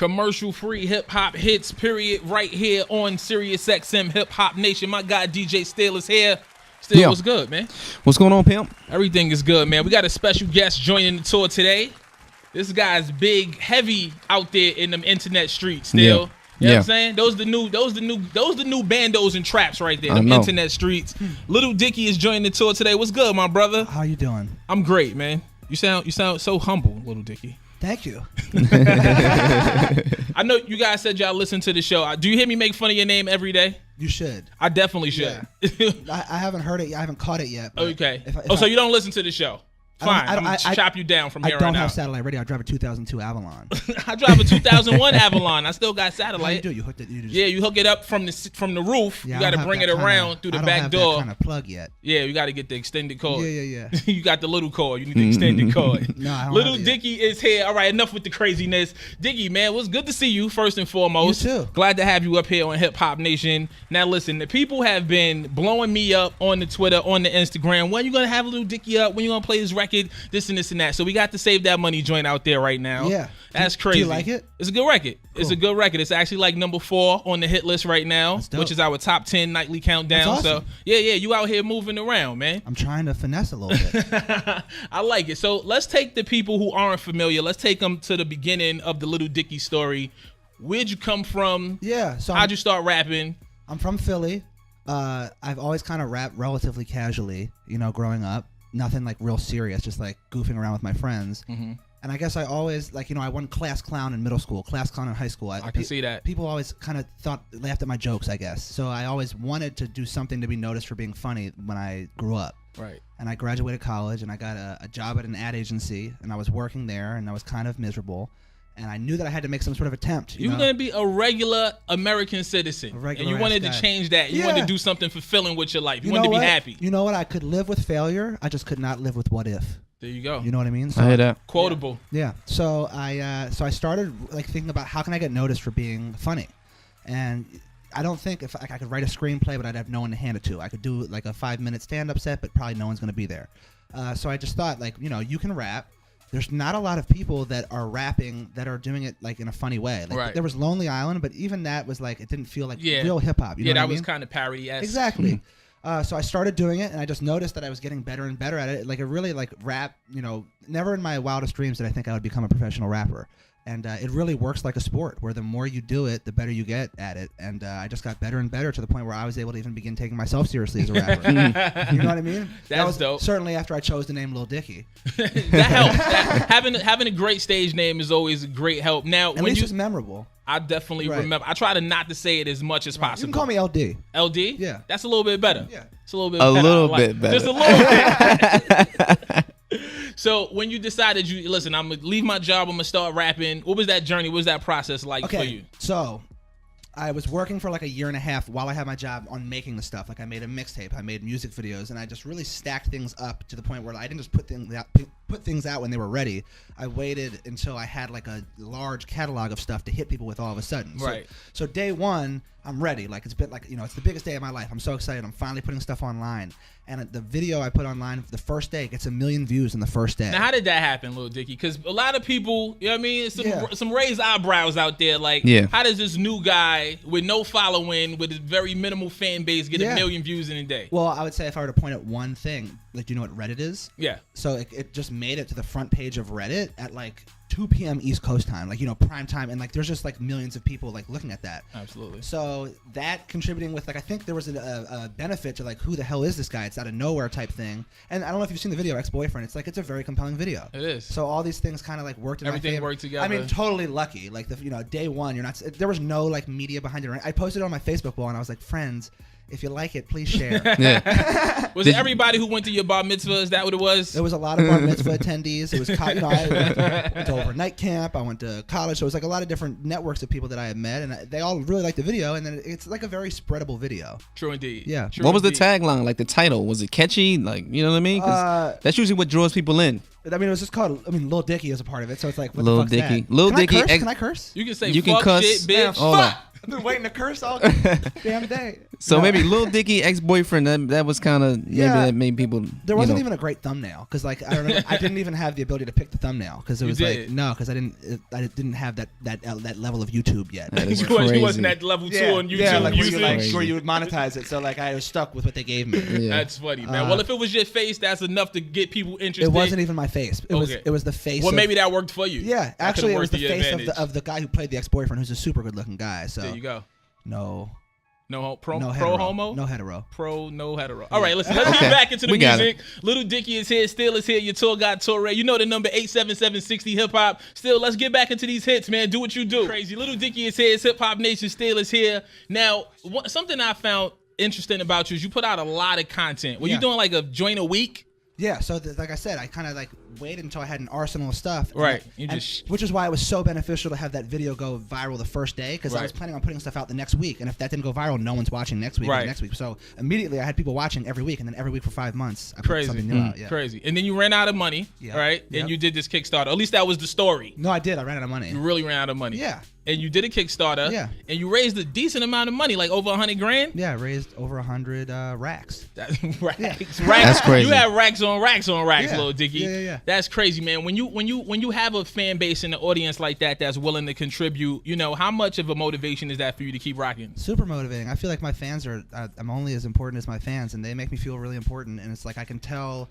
Commercial-free hip-hop hits, period, right here on SiriusXM Hip Hop Nation. My guy DJ Still is here. Still, what's good, man? What's going on, pimp? Everything is good, man. We got a special guest joining the tour today. This guy's big, heavy out there in them internet streets still. You know what I'm saying? Those the new bandos and traps right there. Them internet streets. Lil Dicky is joining the tour today. What's good, my brother? How you doing? I'm great, man. You sound so humble, Lil Dicky. Thank you. I know you guys said y'all listen to the show. Do you hear me make fun of your name every day? You should. I definitely should. Yeah. I haven't heard it. I haven't caught it yet. Okay. So you don't listen to the show? Fine. I'm going to chop you down from here on out. I don't have satellite radio. I drive a 2002 Avalon. I drive a 2001 Avalon. I still got satellite. How you do? You hooked it? You hook it up from the roof. Yeah, you got to bring it around through the back door. I don't have that kind of plug yet. Yeah, you got to get the extended cord. Yeah. You got the little cord. You need the extended cord. No, I don't Lil Dicky is here. All right, enough with the craziness. Dicky, man, it was good to see you first and foremost. You too. Glad to have you up here on Hip Hop Nation. Now, listen, the people have been blowing me up on the Twitter, on the Instagram. When you going to have Lil Dicky up? When you going to play this record? This and this and that. So we got to Save That Money joint out there right now. Yeah. That's crazy. Do you like it? It's a good record. Cool. It's a good record. It's actually like number 4 on the hit list right now, which is our top 10 nightly countdown. That's awesome. So yeah, you out here moving around, man. I'm trying to finesse a little bit. I like it. So let's take the people who aren't familiar. Let's take them to the beginning of the Lil Dicky story. Where'd you come from? Yeah. So how'd you start rapping? I'm from Philly. I've always kind of rapped relatively casually, growing up. Nothing like real serious, just like goofing around with my friends. Mm-hmm. And I guess I always, I won class clown in middle school, class clown in high school. I can see that. People always kind of laughed at my jokes, I guess. So I always wanted to do something to be noticed for being funny when I grew up. Right. And I graduated college, and I got a job at an ad agency, and I was working there, and I was kind of miserable. And I knew that I had to make some sort of attempt. You were going to be a regular American citizen. And you wanted to change that. You wanted to do something fulfilling with your life. You wanted to be happy. You know what? I could live with failure. I just could not live with what if. There you go. You know what I mean? So, I hear that. Quotable. Yeah. So I started thinking about how can I get noticed for being funny. And I don't think if I could write a screenplay, but I'd have no one to hand it to. I could do like a 5-minute stand-up set, but probably no one's going to be there. So I just thought you can rap. There's not a lot of people that are rapping that are doing it in a funny way. There was Lonely Island, but even that was it didn't feel like real hip hop. You know what I mean? That was kind of parody-esque. Exactly. So I started doing it, and I just noticed that I was getting better and better at it. It really rap. Never in my wildest dreams did I think I would become a professional rapper. And it really works like a sport, where the more you do it, the better you get at it. And I just got better and better to the point where I was able to even begin taking myself seriously as a rapper. You know what I mean? That was dope. Certainly after I chose the name Lil Dicky. That helps. Having a great stage name is always a great help. Now, at least it's memorable. I definitely remember. I try to not to say it as much as possible. You can call me LD. LD? Yeah. That's a little bit better. Yeah. It's a little bit better. Just a little bit. So when you decided listen, I'm going to leave my job, I'm going to start rapping, what was that journey? What was that process like for you? So I was working for a year and a half while I had my job on making the stuff. I made a mixtape, I made music videos, and I just really stacked things up to the point where I didn't just put things out when they were ready. I waited until I had a large catalog of stuff to hit people with all of a sudden. Right. So day one, I'm ready. It's been it's the biggest day of my life. I'm so excited. I'm finally putting stuff online. And the video I put online the first day gets 1 million views in the first day. Now, how did that happen, Lil Dicky? Because a lot of people, you know what I mean? Some raised eyebrows out there. How does this new guy with no following, with a very minimal fan base, get 1 million views in a day? Well, I would say if I were to point at one thing, do you know what Reddit is? Yeah. So it just made it to the front page of Reddit at 2 p.m. East Coast time, prime time, and there's just millions of people looking at that. Absolutely. So that contributing with I think there was a benefit to who the hell is this guy? It's out of nowhere type thing. And I don't know if you've seen the video Ex-Boyfriend. It's a very compelling video. It is. So all these things kind of worked in my favor. Everything worked together. I mean, totally lucky. Day one, there was no media behind it. I posted it on my Facebook wall and I was like, friends, if you like it, please share. Yeah. Was it everybody who went to your bar mitzvah? Is that what it was? There was a lot of bar mitzvah attendees. It was, I went to overnight camp. I went to college. So it was a lot of different networks of people that I had met, and they all really liked the video. And then it's a very spreadable video. True indeed. Yeah. True what was indeed. the tagline? The title, was it catchy? You know what I mean? 'Cause that's usually what draws people in. I mean, it was just called. Lil Dicky is a part of it, so it's what Lil the fuck's Dicky. that? Lil Dicky. Can I curse? You can say you fuck can cuss. shit, bitch. Hold fuck. on. I've been waiting to curse all damn day. So maybe Lil Dicky ex-boyfriend. That was kind of maybe that made people. There wasn't even a great thumbnail because like I remember I didn't even have the ability to pick the thumbnail because it was like because I didn't have that level of YouTube yet. You wasn't at level 2 on YouTube. Yeah, like where you would monetize it. So like I was stuck with what they gave me. Yeah. That's funny, man. Well, if it was your face, that's enough to get people interested. It wasn't even my face. It was the face. Well, maybe that worked for you. Yeah, actually, it was the face of the guy who played the ex-boyfriend, who's a super good-looking guy. So there you go. No homo. No hetero. No hetero. All right, listen. Let's get back into the music. Lil Dicky is here. Still is here. Your tour guide Torae. You know the number 877-60 hip hop. Still, let's get back into these hits, man. Do what you do. Crazy. Lil Dicky is here. Hip Hop Nation still is here. Now, something I found interesting about you is you put out a lot of content. Were you doing like a joint a week? Yeah, so like I said, I kind of like waited until I had an arsenal of stuff. Right. Which is why it was so beneficial to have that video go viral the first day because I was planning on putting stuff out the next week. And if that didn't go viral, no one's watching next week or the next week. So immediately I had people watching every week. And then every week for 5 months, I put something new out. Yeah. Crazy. And then you ran out of money, right? And you did this Kickstarter. At least that was the story. No, I did. I ran out of money. You really ran out of money. Yeah. And you did a Kickstarter. Yeah. And you raised a decent amount of money, like over 100 grand. Yeah, I raised over 100 racks. Racks. That's crazy. You have racks on racks on racks, Lil Dicky. Yeah. That's crazy, man. When you have a fan base and an audience like that that's willing to contribute, you know, how much of a motivation is that for you to keep rocking? Super motivating. I feel like my fans are. I'm only as important as my fans, and they make me feel really important. And it's like I can tell.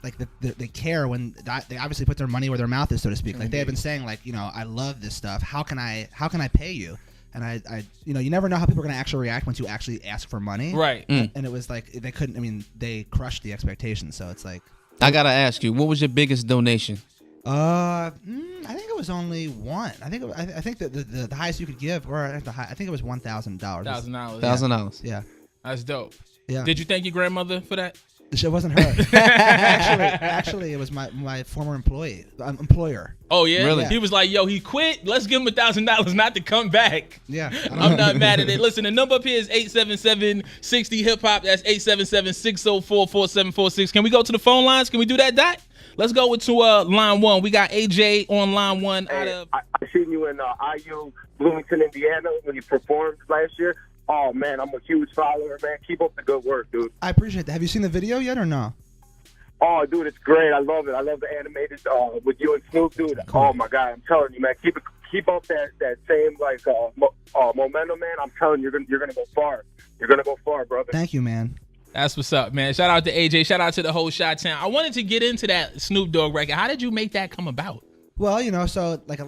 Like they care when they obviously put their money where their mouth is, so to speak. Like they have been saying, like, you know, I love this stuff. How can I pay you? And I you know, you never know how people are gonna actually react once you actually ask for money. Right. And it was like they couldn't. I mean, they crushed the expectations. So it's like. I gotta ask you, what was your biggest donation? I think it was only one. I think that the highest you could give, or I think it was $1,000. $1,000. Yeah. That's dope. Yeah. Did you thank your grandmother for that? It wasn't her. actually, it was my former employer. Oh yeah, really? He was like, "Yo, he quit. Let's give him $1,000 not to come back." Yeah, I'm not mad at it. Listen, the number up here is 877-60 hip hop. That's 877-604-4746. Can we go to the phone lines? Can we do that, Dot? Let's go to line 1. We got AJ on line 1. I seen you in IU, Bloomington, Indiana, when you performed last year. Oh, man, I'm a huge follower, man. Keep up the good work, dude. I appreciate that. Have you seen the video yet or no? Oh, dude, it's great. I love it. I love the animated with you and Snoop, dude. Cool. Oh, my God. I'm telling you, man. Keep up that same, like, momentum, man. I'm telling you, you're gonna go far. You're going to go far, brother. Thank you, man. That's what's up, man. Shout out to AJ. Shout out to the whole Chi-Town. I wanted to get into that Snoop Dogg record. How did you make that come about? Well, you know, so, like,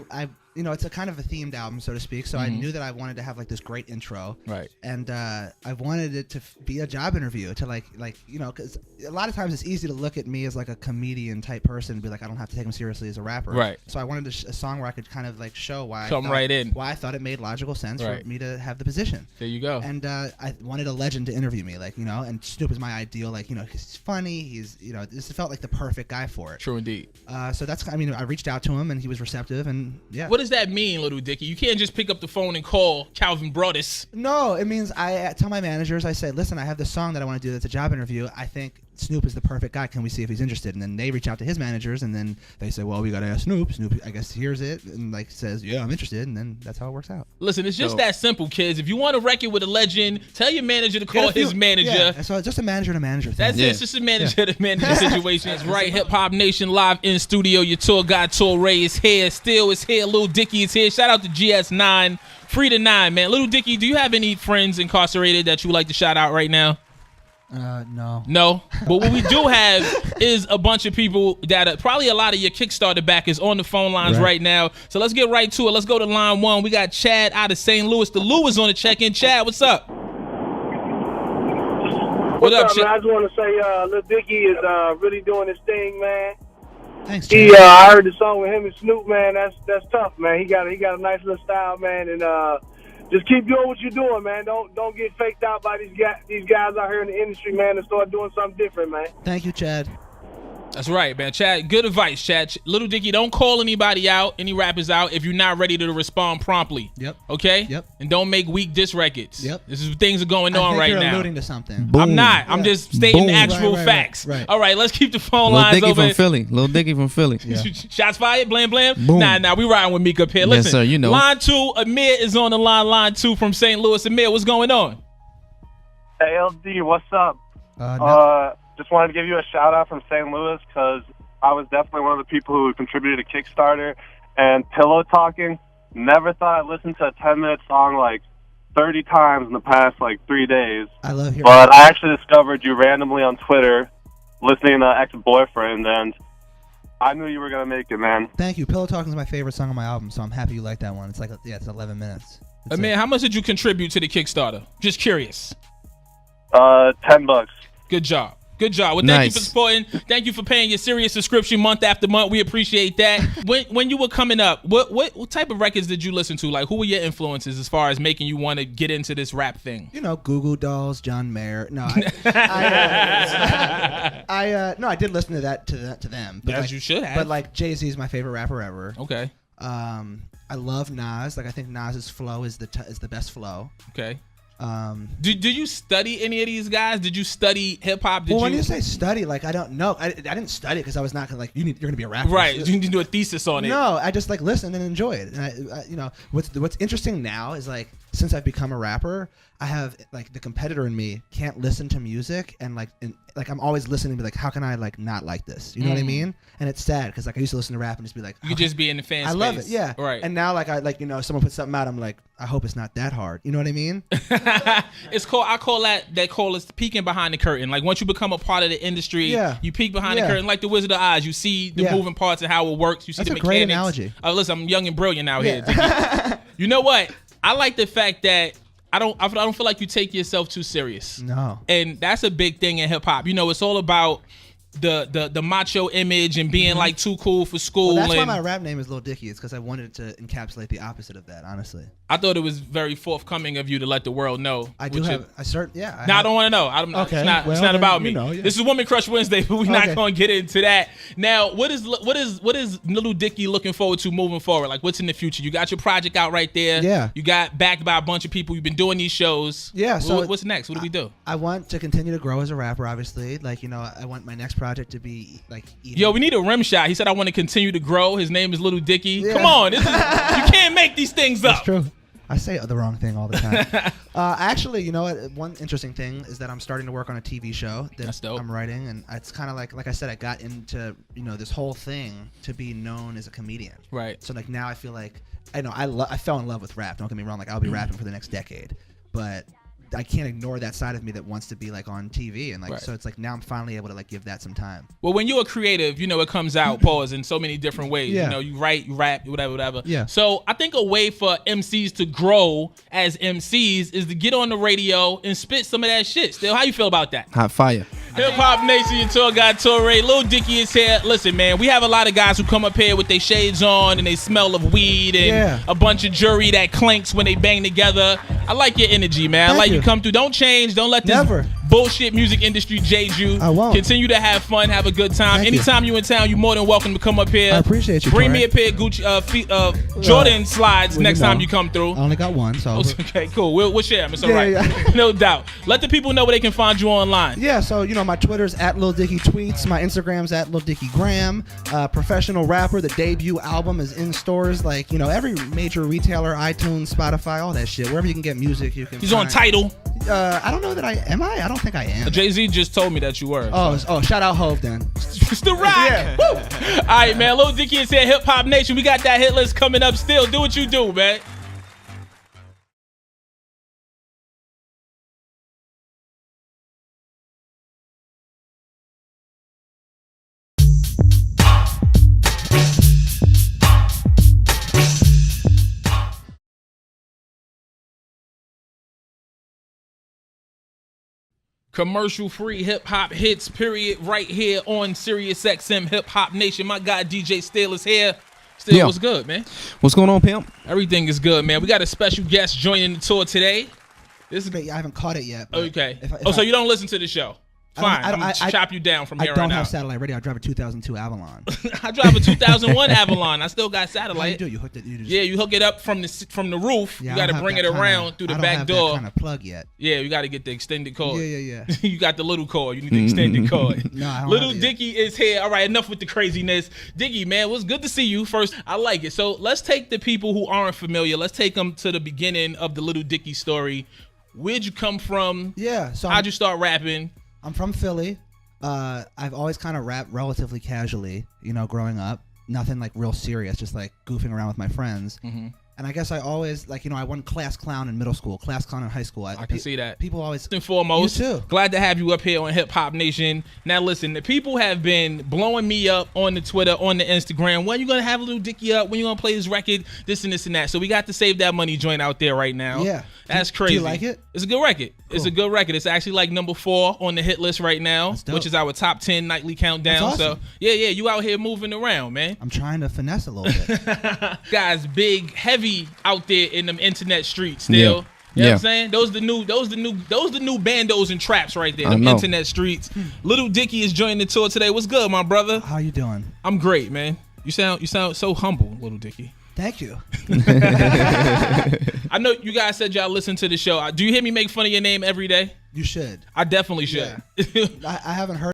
you know, it's a kind of a themed album, so to speak. So I knew that I wanted to have like this great intro, right? And I wanted it to be a job interview, to like you know, because a lot of times it's easy to look at me as like a comedian type person and be like, I don't have to take him seriously as a rapper, right? So I wanted a song where I could kind of like show why I thought it made logical sense for me to have the position. There you go. And I wanted a legend to interview me, like, you know, and Snoop is my ideal, like, you know, he's funny, he's, you know, this felt like the perfect guy for it. True indeed. So that's, I mean, I reached out to him and he was receptive, and yeah. What does that mean, Lil Dicky? You can't just pick up the phone and call Calvin Broadus. No, it means I tell my managers, I say, listen, I have this song that I want to do that's a job interview. I think Snoop is the perfect guy. Can we see if he's interested? And then they reach out to his managers, and then they say, well, we got to ask Snoop. Snoop, I guess, hears it and like says, yeah, I'm interested. And then that's how it works out. Listen, it's just that simple, kids. If you want a record with a legend, tell your manager to call his manager. Yeah, so it's just a manager to manager thing. That's it. It's just a manager to manager situation. That's right. Hip Hop Nation live in studio. Your tour guide Torae is here. Still is here. Lil Dicky is here. Shout out to GS9. Free to 9, man. Lil Dicky, do you have any friends incarcerated that you would like to shout out right now? No. No? But what we do have is a bunch of people that probably a lot of your Kickstarter backers on the phone lines right now. So let's get right to it. Let's go to line 1. We got Chad out of St. Louis. The Lou is on the check-in. Chad, what's up? What's up, man? I just want to say Lil Dicky is really doing his thing, man. Thanks, Chad. I heard the song with him and Snoop, man. That's tough, man. He got a nice little style, man, and just keep doing what you're doing, man. Don't get faked out by these guys out here in the industry, man, and start doing something different, man. Thank you, Chad. That's right, man. Chad, good advice, Chad. Lil Dicky, don't call anybody out, any rappers out, if you're not ready to respond promptly. Yep. Okay? Yep. And don't make weak diss records. Yep. This is things are going on right you're now. alluding to something. Boom. I'm not. I'm just stating Boom. actual Right. facts. All right, let's keep the phone Lil lines Dicky open. from Philly. Lil Dicky from Philly. Yeah. Shots fired, blam, blam. Boom. Nah, we riding with Meek up here. Yes, Listen, sir, you know. Line 2, Amir is on the line. Line 2 from St. Louis. Amir, what's going on? Hey, LD, what's up? Just wanted to give you a shout out from St. Louis because I was definitely one of the people who contributed to Kickstarter and Pillow Talking. Never thought I'd listen to a 10-minute song like 30 times in the past like 3 days. I love hearing But I actually discovered you randomly on Twitter listening to Ex-Boyfriend, and I knew you were going to make it, man. Thank you. Pillow Talking is my favorite song on my album, so I'm happy you like that one. It's like, it's 11 minutes. Amir, how much did you contribute to the Kickstarter? Just curious. $10. Good job. Good job. Well, thank you for Nice. supporting. Thank you for paying your Sirius subscription month after month. We appreciate that. When you were coming up, what type of records did you listen to? Like, who were your influences as far as making you want to get into this rap thing? You know, Goo Goo Dolls, John Mayer. No, I did listen to that to them. But As like, you should have. But like Jay-Z is my favorite rapper ever. Okay. I love Nas. Like I think Nas's flow is the best flow. Okay. Did you study any of these guys? Did you study hip hop? When you say study, like I don't know. I didn't study because I was not gonna like you're gonna be a rapper. Right. You need to do a thesis on it. No, I just like listen and enjoy it. And I what's interesting now is like since I've become a rapper, I have like the competitor in me can't listen to music and like I'm always listening to be like how can I like not like this? You know what I mean? And it's sad because like I used to listen to rap and just be like You could just be in the fan I space. love it, yeah. Right. And now like I like someone puts something out, I'm like I hope it's not that hard. You know what I mean? I call that peeking behind the curtain. Like once you become a part of the industry, you peek behind the curtain like the Wizard of Oz. You see the moving parts and how it works. You see That's the a mechanics. great analogy. Oh, listen, I'm young and brilliant out here. You know what? I like the fact that I don't feel like you take yourself too serious. No. And that's a big thing in hip hop. You know, it's all about the macho image and being like too cool for school. Well, that's why my rap name is Lil Dicky. It's because I wanted to encapsulate the opposite of that. Honestly, I thought it was very forthcoming of you to let the world know. I do have a certain I don't want to know. Okay, it's not about me. You know, yeah. This is Woman Crush Wednesday, but we're not going to get into that. Now, what is Lil Dicky looking forward to moving forward? Like, what's in the future? You got your project out right there. Yeah. You got backed by a bunch of people. You've been doing these shows. Yeah. So what's next? What do we do? I want to continue to grow as a rapper. Obviously, like I want my next project to be like. Yo, we need a rim shot. He said I want to continue to grow. His name is Lil Dicky. Yeah. Come on, you can't make these things up. That's true. I say the wrong thing all the time. Actually, you know what? One interesting thing is that I'm starting to work on a TV show that I'm writing, and it's kind of like I said, I got into this whole thing to be known as a comedian. Right. So like now I feel like I fell in love with rap. Don't get me wrong. Like I'll be rapping for the next decade, but I can't ignore that side of me that wants to be like on TV and like so it's like now I'm finally able to like give that some time. Well, when you're a creative, it comes out in so many different ways. Yeah. You write, you rap, whatever. Yeah. So I think a way for MCs to grow as MCs is to get on the radio and spit some of that shit. Still, how you feel about that? Hot fire. Hip Hop Nation, your tour guide Torae. Lil Dicky is here. Listen, man, we have a lot of guys who come up here with their shades on and they smell of weed and a bunch of jewelry that clanks when they bang together. I like your energy, man. I like you come through. Don't change. Don't let this bullshit music industry jade you. I won't. Continue to have fun, have a good time. Anytime you in town, you're more than welcome to come up here. I appreciate you. Bring Torae. me a pair of Gucci Jordan slides next time you come through. I only got one, so okay, cool. We'll share them. It's all right. No doubt. Let the people know where they can find you online. Yeah, so my Twitter's at Lil Dicky Tweets. My Instagram's at Lil Dicky Graham. Professional Rapper, the debut album is in stores like every major retailer, iTunes, Spotify, all that shit. Wherever you can get music, you can. He's on Tidal. I don't know that I am. I don't think I am. Jay-Z just told me that you were. Oh, shout out Hove then. It's the rock. Yeah. Woo. All right, man. Lil Dicky is here. Hip Hop Nation. We got that hit list coming up still. Do what you do, man. Commercial free hip hop hits, period, right here on Sirius XM Hip Hop Nation. My guy DJ Still is here. Still, what's good, man? What's going on, pimp? Everything is good, man. We got a special guest joining the tour today. I haven't caught it yet. Okay. So you don't listen to the show? Fine, I'm gonna chop you down from here on out. I don't have satellite radio. I drive a 2002 Avalon. I drive a 2001 Avalon. I still got satellite. How you do? You hooked it? You hook it up from the roof. Yeah, you got to bring it around through the back door. I don't have that kind of plug yet. Yeah, you got to get the extended cord. Yeah. You got the little cord. You need the extended cord. No, I don't Little have it Dicky is here. All right, enough with the craziness. Dicky, man, it was good to see you. First, I like it. So let's take the people who aren't familiar. Let's take them to the beginning of the Little Dicky story. Where'd you come from? Yeah. So how'd you start rapping? I'm from Philly. I've always kind of rapped relatively casually, growing up. Nothing like real serious, just like goofing around with my friends. Mm-hmm. And I guess I always, I won class clown in middle school, class clown in high school. I can see that. People always... First and foremost, you too. Glad to have you up here on Hip Hop Nation. Now listen, the people have been blowing me up on the Twitter, on the Instagram. When you going to have a Little Dicky up? When you going to play this record? This and this and that. So we got to Save That Money joint out there right now. Yeah. That's crazy. Do you like it? It's a good record. Cool. It's a good record. It's actually like number 4 on the hit list right now, which is our top 10 nightly countdown. That's awesome. So yeah, you out here moving around, man. I'm trying to finesse a little bit. Guys, big, heavy out there in them internet streets still. You know what I'm saying? Those the new bandos and traps right there. Them internet streets. Little Dicky is joining the tour today. What's good, my brother? How you doing? I'm great, man. You sound so humble, Little Dicky. Thank you. I know you guys said y'all listen to the show. Do you hear me make fun of your name every day? You should. I definitely should. Yeah. I haven't heard